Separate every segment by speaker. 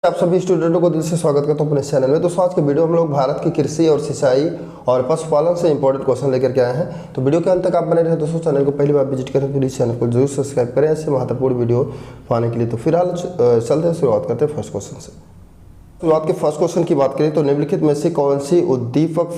Speaker 1: आप सभी स्टूडेंटों को दिल से स्वागत करता हूं अपने चैनल में। दोस्तों आज के वीडियो हम लोग भारत की कृषि और सिंचाई और पशुपालन से इंपॉर्टेंट क्वेश्चन लेकर के आए हैं। तो वीडियो के अंत तक आप बने रहे। दोस्तों चैनल को पहली बार विजिट करें तो इस चैनल को जरूर सब्सक्राइब करें ऐसे महत्वपूर्ण वीडियो पाने के लिए। तो फिलहाल चलते हैं, शुरुआत करते हैं फर्स्ट क्वेश्चन से। शुरुआत के फर्स्ट क्वेश्चन की बात करें तो निम्नलिखित में से कौन सी उद्दीपक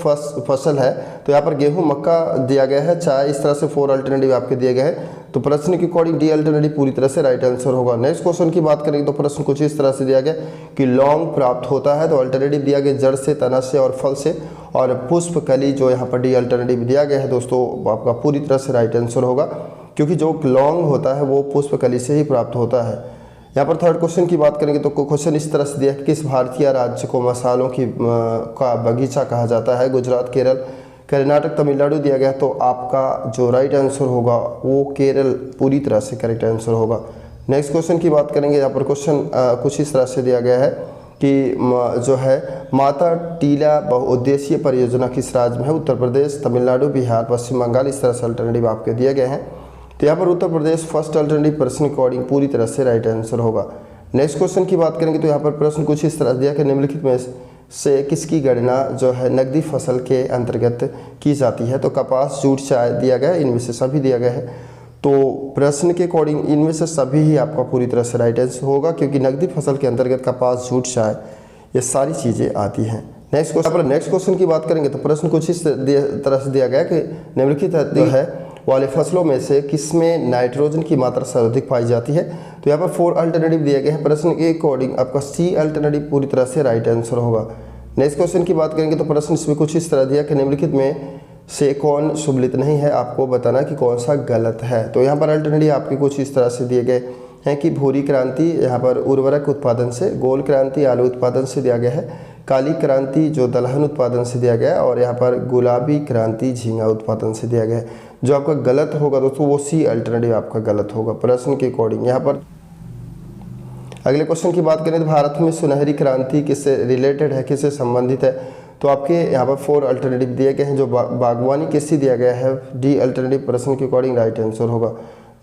Speaker 1: फसल है। तो यहाँ पर गेहूं, मक्का दिया गया है, चाय, इस तरह से 4 अल्टरनेटिव आपके दिए गए हैं। तो प्रश्न के अकॉर्डिंग डी अल्टरनेटिव पूरी तरह से राइट आंसर होगा। नेक्स्ट क्वेश्चन की बात करेंगे तो प्रश्न कुछ इस तरह से दिया गया कि लौंग प्राप्त होता है। तो अल्टरनेटिव दिया गया जड़ से, तना से और फल से। और पुष्प कली जो यहाँ पर डी अल्टरनेटिव दिया गया है दोस्तों आपका पूरी तरह से राइट आंसर होगा, क्योंकि जो लौंग होता है वो पुष्प कली से ही प्राप्त होता है। यहाँ पर थर्ड क्वेश्चन की बात करेंगे तो क्वेश्चन इस तरह से दिया है, किस भारतीय राज्य को मसालों का बगीचा कहा जाता है। गुजरात, केरल, कर्नाटक, तमिलनाडु दिया गया। तो आपका जो राइट आंसर होगा वो केरल पूरी तरह से करेक्ट आंसर होगा। नेक्स्ट क्वेश्चन की बात करेंगे। यहाँ पर क्वेश्चन कुछ इस तरह से दिया गया है कि जो है माता टीला बहुउद्देशीय परियोजना किस राज्य में है। उत्तर प्रदेश, तमिलनाडु, बिहार, पश्चिम बंगाल, इस तरह से अल्टरनेटिव आपके दिए गए हैं। तो यहाँ पर उत्तर प्रदेश फर्स्ट अल्टरनेटिव प्रश्न के अकॉर्डिंग पूरी तरह से राइट आंसर होगा। नेक्स्ट क्वेश्चन की बात करेंगे तो यहाँ पर प्रश्न कुछ इस तरह दिया कि निम्नलिखित में से किसकी गणना जो है नकदी फसल के अंतर्गत की जाती है। तो कपास, जूट, चाय दिया गया है, इनमें से सभी दिया गया है। तो प्रश्न के अकॉर्डिंग इनमें से सभी ही आपका पूरी तरह से राइट आंसर होगा, क्योंकि नकदी फसल के अंतर्गत कपास, जूट, चाय ये सारी चीज़ें आती हैं। नेक्स्ट क्वेश्चन की बात करेंगे तो प्रश्न कुछ इस तरह से दिया गया कि निम्नलिखित जो है वाले फसलों में से किसमें नाइट्रोजन की मात्रा सर्वाधिक पाई जाती है। तो यहाँ पर 4 अल्टरनेटिव दिए गए हैं। प्रश्न के अकॉर्डिंग आपका सी अल्टरनेटिव पूरी तरह से राइट आंसर होगा। नेक्स्ट क्वेश्चन की बात करेंगे तो प्रश्न इसमें कुछ इस तरह दिया कि निम्नलिखित में से कौन सुमेलित नहीं है, आपको बताना कि कौन सा गलत है। तो यहाँ पर अल्टरनेटिव आपके कुछ इस तरह से दिए गए हैं कि भूरी क्रांति यहाँ पर उर्वरक उत्पादन से, गोल क्रांति आलू उत्पादन से दिया गया है, काली क्रांति जो दलहन उत्पादन से दिया गया है, और यहाँ पर गुलाबी क्रांति झींगा उत्पादन से दिया गया है। जो आपका गलत होगा दोस्तों वो सी अल्टरनेटिव आपका गलत होगा प्रश्न के अकॉर्डिंग। यहाँ पर अगले क्वेश्चन की बात करें तो भारत में सुनहरी क्रांति किससे रिलेटेड है, किससे संबंधित है। तो आपके यहाँ पर 4 अल्टरनेटिव दिए गए हैं। जो बागवानी किससे दिया गया है, डी अल्टरनेटिव प्रश्न के अकॉर्डिंग राइट आंसर होगा।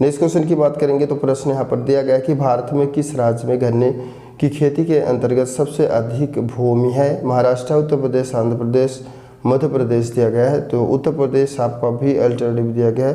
Speaker 1: नेक्स्ट क्वेश्चन की बात करेंगे तो प्रश्न यहाँ पर दिया गया है कि भारत में किस राज्य में गन्ने की खेती के अंतर्गत सबसे अधिक भूमि है। महाराष्ट्र, उत्तर प्रदेश, आंध्र प्रदेश, मध्य प्रदेश दिया गया है। तो उत्तर प्रदेश आपका भी अल्टरनेटिव दिया गया है,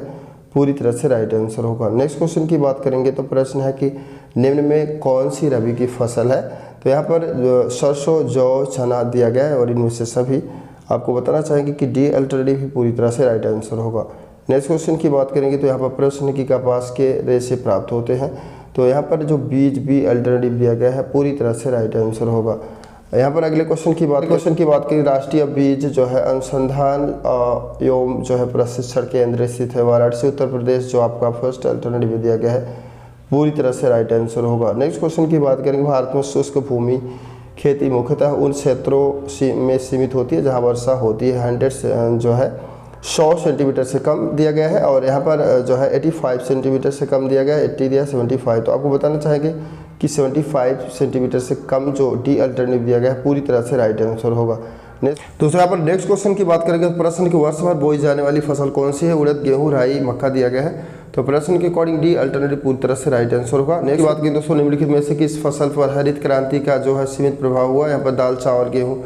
Speaker 1: पूरी तरह से राइट आंसर होगा। नेक्स्ट क्वेश्चन की बात करेंगे तो प्रश्न है कि निम्न में कौन सी रबी की फसल है। तो यहाँ पर सरसों, जौ, चना दिया गया है, और इनमें से सभी आपको बताना चाहेंगे कि डी अल्टरनेटिव ही पूरी तरह से राइट आंसर होगा। नेक्स्ट क्वेश्चन की बात करेंगे तो यहाँ पर प्रश्न की कपास के रेशे प्राप्त होते हैं। तो यहाँ पर जो बीज बी अल्टरनेटिव दिया गया है पूरी तरह से राइट आंसर होगा। यहाँ पर अगले क्वेश्चन की बात करें, राष्ट्रीय बीज जो है अनुसंधान एवं जो है प्रशिक्षण केंद्र स्थित है वाराणसी, उत्तर प्रदेश, जो आपका फर्स्ट अल्टरनेटिव दिया गया है पूरी तरह से राइट आंसर होगा। नेक्स्ट क्वेश्चन की बात करेंगे, भारत में शुष्क भूमि खेती मुख्यतः उन क्षेत्रों में सीमित होती है जहाँ वर्षा होती है 100 सेंटीमीटर से कम दिया गया है, और यहाँ पर जो है 85 सेंटीमीटर से कम दिया गया है, 80 दिया 75। तो आपको बताना चाहेंगे कि 75 सेंटीमीटर से कम जो डी अल्टरनेटिव दिया गया है पूरी तरह से राइट आंसर होगा। दूसरा यहाँ पर नेक्स्ट क्वेश्चन की बात करेंगे तो प्रश्न के वर्ष भर बोई जाने वाली फसल कौन सी है। उड़द, गेहूं, राई, मक्का दिया गया है। तो प्रश्न के अकॉर्डिंग डी अल्टरनेटिव पूरी तरह से राइट आंसर होगा। नेक्स्ट बात करें दोस्तों, निम्नलिखित में से किस फसल पर हरित क्रांति का जो है सीमित प्रभाव हुआ। यहाँ पर दाल, चावल, गेहूँ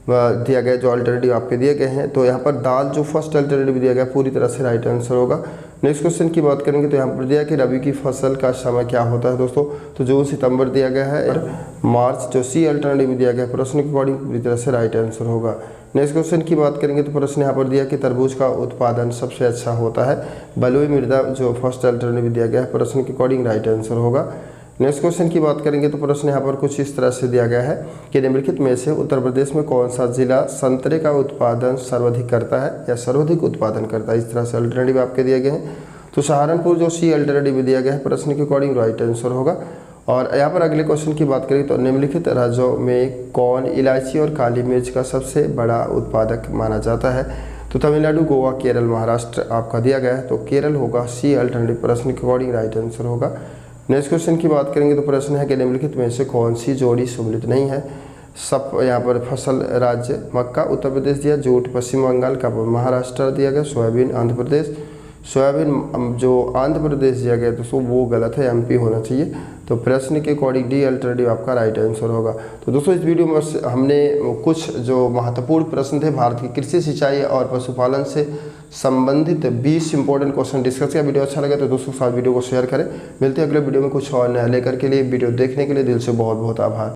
Speaker 1: दिया गया जो अल्टरनेटिव आपके दिए गए हैं। तो यहाँ पर दाल जो फर्स्ट अल्टरनेटिव दिया गया पूरी तरह से राइट आंसर होगा। नेक्स्ट क्वेश्चन की बात करेंगे तो यहाँ पर दिया कि रबी की फसल का समय क्या होता है दोस्तों। तो जून, सितंबर दिया गया है, मार्च जो सी अल्टरनेटिव दिया गया प्रश्न के अकॉर्डिंग पूरी तरह से राइट आंसर होगा। नेक्स्ट क्वेश्चन की बात करेंगे तो प्रश्न यहाँ पर दिया कि तरबूज का उत्पादन सबसे अच्छा होता है बलुई मृदा, जो फर्स्ट अल्टरनेटिव दिया गया है प्रश्न के अकॉर्डिंग राइट आंसर होगा। नेक्स्ट क्वेश्चन की बात करेंगे तो प्रश्न यहाँ पर कुछ इस तरह से दिया गया है कि निम्नलिखित में से उत्तर प्रदेश में कौन सा जिला संतरे का उत्पादन सर्वाधिक करता है या सर्वाधिक उत्पादन करता है। इस तरह से अल्टरनेटिव आपके दिए गए हैं। तो सहारनपुर जो सी अल्टरनेटिव दिया गया है प्रश्न के अकॉर्डिंग राइट आंसर होगा। और यहाँ पर अगले क्वेश्चन की बात करें तो निम्नलिखित राज्यों में कौन इलायची और काली मिर्च का सबसे बड़ा उत्पादक माना जाता है। तो तमिलनाडु, गोवा, केरल, महाराष्ट्र आपका दिया गया है। तो केरल होगा सी अल्टरनेटिव प्रश्न के अकॉर्डिंग राइट आंसर होगा। नेक्स्ट क्वेश्चन की बात करेंगे तो प्रश्न है कि निम्नलिखित में से कौन सी जोड़ी सम्मिलित नहीं है। सब यहाँ पर फसल राज्य मक्का उत्तर प्रदेश दिया, जूट पश्चिम बंगाल का महाराष्ट्र दिया गया, सोयाबीन आंध्र प्रदेश, सोयाबीन जो आंध्र प्रदेश दिया गया दोस्तों वो गलत है, MP होना चाहिए। तो प्रश्न के अकॉर्डिंग डी अल्टरनेटिव आपका राइट आंसर होगा। तो दोस्तों इस वीडियो में हमने कुछ जो महत्वपूर्ण प्रश्न थे भारत की कृषि, सिंचाई और पशुपालन से संबंधित 20 इंपॉर्टेंट क्वेश्चन डिस्कस किया। वीडियो अच्छा लगा तो दोस्तों के साथ वीडियो को शेयर करें। मिलते हैं अगले वीडियो में कुछ और नया लेकर के लिए। वीडियो देखने के लिए दिल से बहुत बहुत आभार।